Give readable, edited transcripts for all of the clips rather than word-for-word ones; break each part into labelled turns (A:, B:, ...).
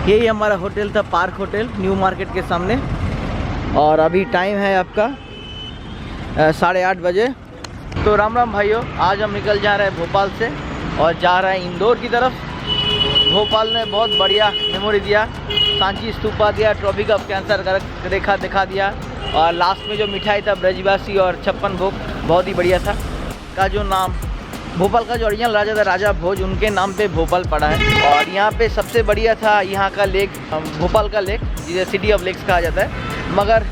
A: यही हमारा होटल था, पार्क होटल, न्यू मार्केट के सामने। और अभी टाइम है आपका 8:30 बजे। तो राम राम भाइयों, आज हम निकल जा रहे हैं भोपाल से और जा रहे हैं इंदौर की तरफ। भोपाल ने बहुत बढ़िया मेमोरी दिया, सांची स्तूपा दिया, ट्रॉपिक ऑफ कैंसर का रेखा दिखा दिया, और लास्ट में जो मिठाई था ब्रजवासी और 56 भोग, बहुत ही बढ़िया था। का जो नाम भोपाल का जो ओरिजिनल राजा था, राजा भोज, उनके नाम पे भोपाल पड़ा है। और यहाँ पे सबसे बढ़िया था यहाँ का लेक, भोपाल का लेक, जिसे सिटी ऑफ लेक्स कहा जाता है। मगर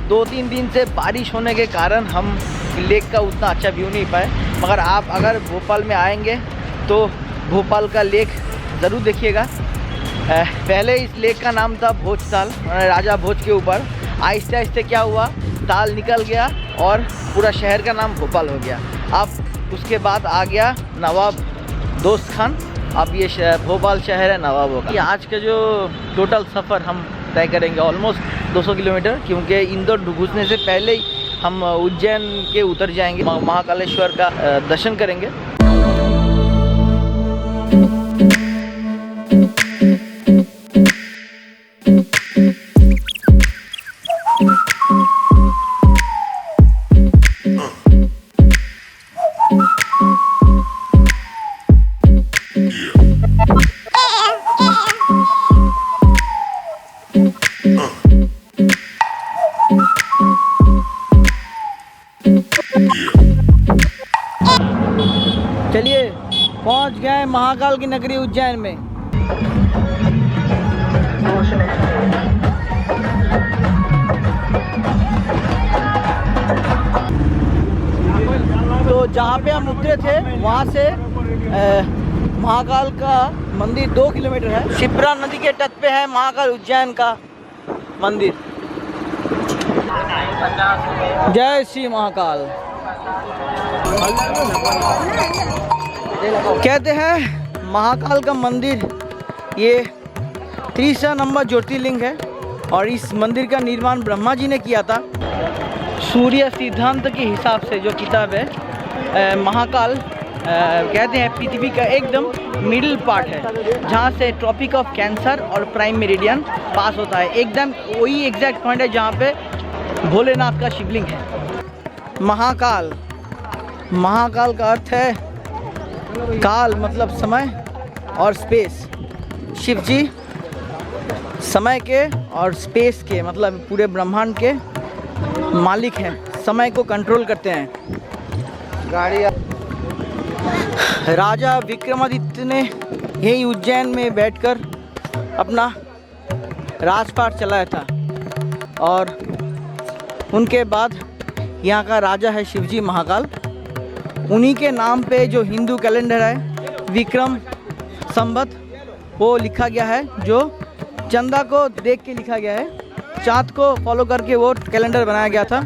A: 2-3 दिन से बारिश होने के कारण हम लेक का उतना अच्छा व्यू नहीं पाए। मगर आप अगर भोपाल में आएंगे तो भोपाल का लेक ज़रूर देखिएगा। पहले इस लेक का नाम था भोज ताल, राजा भोज के ऊपर। आहिस्ते आहिस्ते क्या हुआ, ताल निकल गया और पूरा शहर का नाम भोपाल हो गया। अब उसके बाद आ गया नवाब दोस्त खान, अब ये भोपाल शहर है नवाबों का। आज का जो टोटल सफ़र हम तय करेंगे ऑलमोस्ट 200 किलोमीटर, क्योंकि इंदौर घुसने से पहले ही हम उज्जैन के उतर जाएंगे, महाकालेश्वर का दर्शन करेंगे। चलिए पहुंच गए महाकाल की नगरी उज्जैन में। तो जहाँ पे हम उतरे थे वहाँ से महाकाल का मंदिर 2 किलोमीटर है। शिप्रा नदी के तट पे है महाकाल उज्जैन का मंदिर। जय श्री महाकाल। कहते हैं महाकाल का मंदिर ये 30 नंबर ज्योतिर्लिंग है, और इस मंदिर का निर्माण ब्रह्मा जी ने किया था। सूर्य सिद्धांत के हिसाब से जो किताब है, महाकाल कहते हैं पृथ्वी का एकदम मिडिल पार्ट है, जहाँ से ट्रॉपिक ऑफ कैंसर और प्राइम मेरिडियन पास होता है। एकदम वही एग्जैक्ट पॉइंट है जहाँ पे भोलेनाथ का शिवलिंग है। महाकाल, महाकाल का अर्थ है काल मतलब समय और स्पेस। शिव जी समय के और स्पेस के मतलब पूरे ब्रह्मांड के मालिक हैं, समय को कंट्रोल करते हैं। राजा विक्रमादित्य ने यही उज्जैन में बैठकर अपना राजपाट चलाया था, और उनके बाद यहाँ का राजा है शिवजी महाकाल। उन्हीं के नाम पे जो हिंदू कैलेंडर है विक्रम संवत, वो लिखा गया है, जो चंदा को देख के लिखा गया है, चाँद को फॉलो करके वो कैलेंडर बनाया गया था।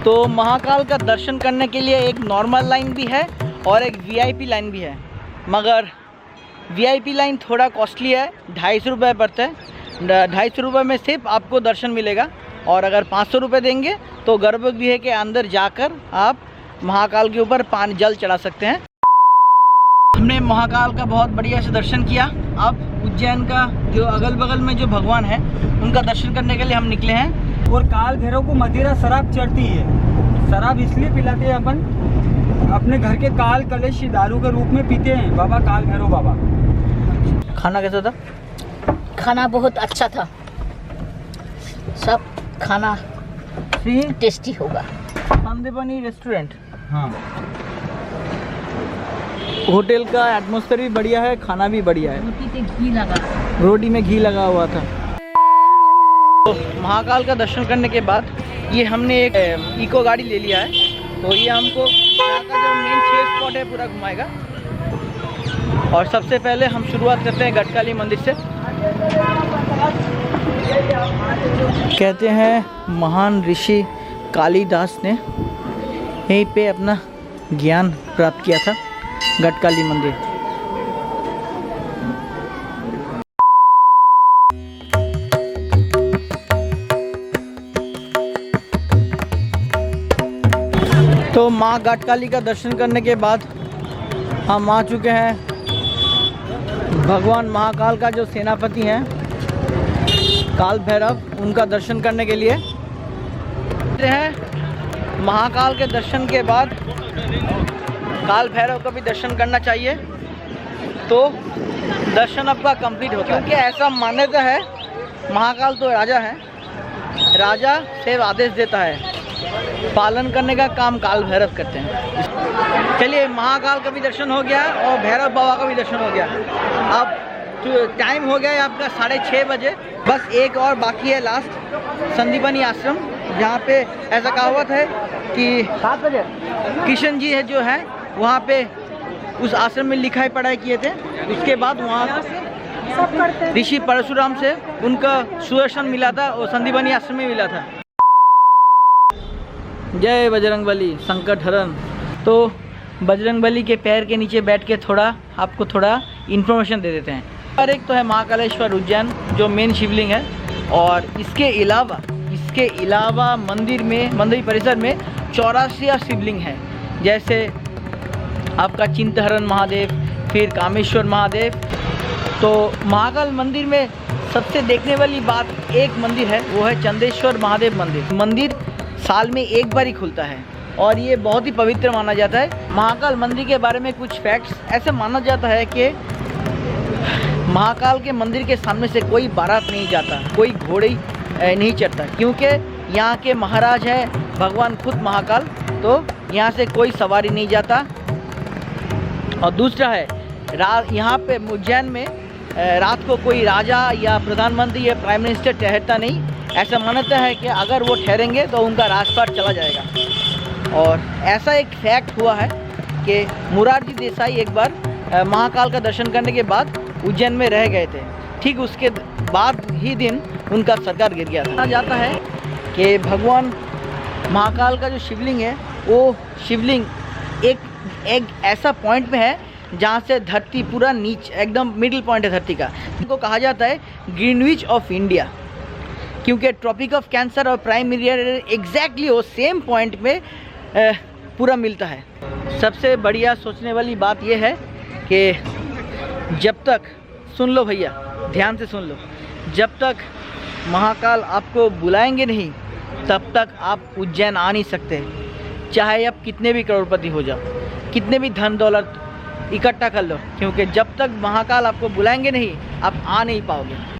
A: तो महाकाल का दर्शन करने के लिए एक नॉर्मल लाइन भी है और एक वीआईपी लाइन भी है, मगर वीआईपी लाइन थोड़ा कॉस्टली है, 250 रुपये पड़ता है। 250 रुपये में सिर्फ आपको दर्शन मिलेगा, और अगर 500 रुपये देंगे तो गर्भगृह के अंदर जाकर आप महाकाल के ऊपर पानी जल चढ़ा सकते हैं। हमने महाकाल का बहुत बढ़िया से दर्शन किया। अब उज्जैन का जो अगल बगल में जो भगवान है उनका दर्शन करने के लिए हम निकले हैं।
B: और काल भैरव को मदिरा शराब चढ़ती है। शराब इसलिए पिलाते हैं अपन, अपने घर के काल कलेश दारू के रूप में पीते हैं बाबा काल भैरव बाबा।
A: खाना कैसा था?
C: खाना बहुत अच्छा था, सब खाना टेस्टी होगा।
A: संदीपनी रेस्टोरेंट,
B: हाँ,
A: होटल का एटमॉस्फेयर भी बढ़िया है, खाना भी बढ़िया है।
C: रोटी पे घी लगा,
A: रोटी में घी लगा हुआ था। तो महाकाल का दर्शन करने के बाद ये हमने एक इको गाड़ी ले लिया है, तो ये हमको यहाँ का जो मेन 6 स्पॉट है पूरा घुमाएगा। और सबसे पहले हम शुरुआत करते हैं गटकाली मंदिर से। कहते हैं महान ऋषि कालिदास ने यहीं पे अपना ज्ञान प्राप्त किया था, गटकाली मंदिर। तो माँ घाटकाली का दर्शन करने के बाद हम आ चुके हैं भगवान महाकाल का जो सेनापति हैं काल भैरव, उनका दर्शन करने के लिए हैं। महाकाल के दर्शन के बाद काल भैरव का भी दर्शन करना चाहिए, तो दर्शन आपका कंप्लीट होता है। क्योंकि ऐसा मान्यता है, महाकाल तो राजा है, राजा से आदेश देता है, पालन करने का काम काल भैरव करते हैं। चलिए, महाकाल का भी दर्शन हो गया और भैरव बाबा का भी दर्शन हो गया। अब टाइम हो गया है आपका 6:30 बजे। बस एक और बाकी है लास्ट, संदीपनी आश्रम, जहाँ पे ऐसा कहावत है कि 7 बजे किशन जी है जो है वहाँ पे उस आश्रम में लिखाई पढ़ाई किए थे। उसके बाद वहाँ ऋषि परशुराम से उनका सुदर्शन मिला था और संदीपनी आश्रम में मिला था। जय बजरंगबली संकट हरण। तो बजरंगबली के पैर के नीचे बैठ के आपको थोड़ा इन्फॉर्मेशन दे देते हैं। और एक तो है महाकालेश्वर उज्जैन जो मेन शिवलिंग है, और इसके अलावा मंदिर परिसर में 84 शिवलिंग है। जैसे आपका चिंतहरण महादेव, फिर कामेश्वर महादेव। तो महाकाल मंदिर में सबसे देखने वाली बात एक मंदिर है, वो है चंदेश्वर महादेव मंदिर। मंदिर साल में एक बार ही खुलता है और ये बहुत ही पवित्र माना जाता है। महाकाल मंदिर के बारे में कुछ फैक्ट्स ऐसे माना जाता है कि महाकाल के मंदिर के सामने से कोई बारात नहीं जाता, कोई घोड़े नहीं चढ़ता, क्योंकि यहाँ के महाराज है भगवान खुद महाकाल, तो यहाँ से कोई सवारी नहीं जाता। और दूसरा है यहाँ पे उज्जैन में रात को कोई राजा या प्रधानमंत्री या प्राइम मिनिस्टर ठहरता नहीं। ऐसा मानता है कि अगर वो ठहरेंगे तो उनका राजपाट चला जाएगा। और ऐसा एक फैक्ट हुआ है कि मुरारजी देसाई एक बार महाकाल का दर्शन करने के बाद उज्जैन में रह गए थे। ठीक उसके बाद ही दिन उनका सरकार गिर गया था। कहा जाता है कि भगवान महाकाल का जो शिवलिंग है, वो शिवलिंग एक ऐसा पॉइंट में है जहाँ से धरती पूरा नीचे एकदम मिडिल पॉइंट है धरती का। इनको कहा जाता है ग्रीनविच ऑफ इंडिया, क्योंकि ट्रॉपिक ऑफ कैंसर और प्राइम मेरिडियन एग्जैक्टली वो सेम पॉइंट में पूरा मिलता है। सबसे बढ़िया सोचने वाली बात यह है कि जब तक, सुन लो भैया ध्यान से सुन लो, जब तक महाकाल आपको बुलाएंगे नहीं तब तक आप उज्जैन आ नहीं सकते। चाहे आप कितने भी करोड़पति हो जाओ, कितने भी धन दौलत इकट्ठा कर लो, क्योंकि जब तक महाकाल आपको बुलाएंगे नहीं आप आ नहीं पाओगे।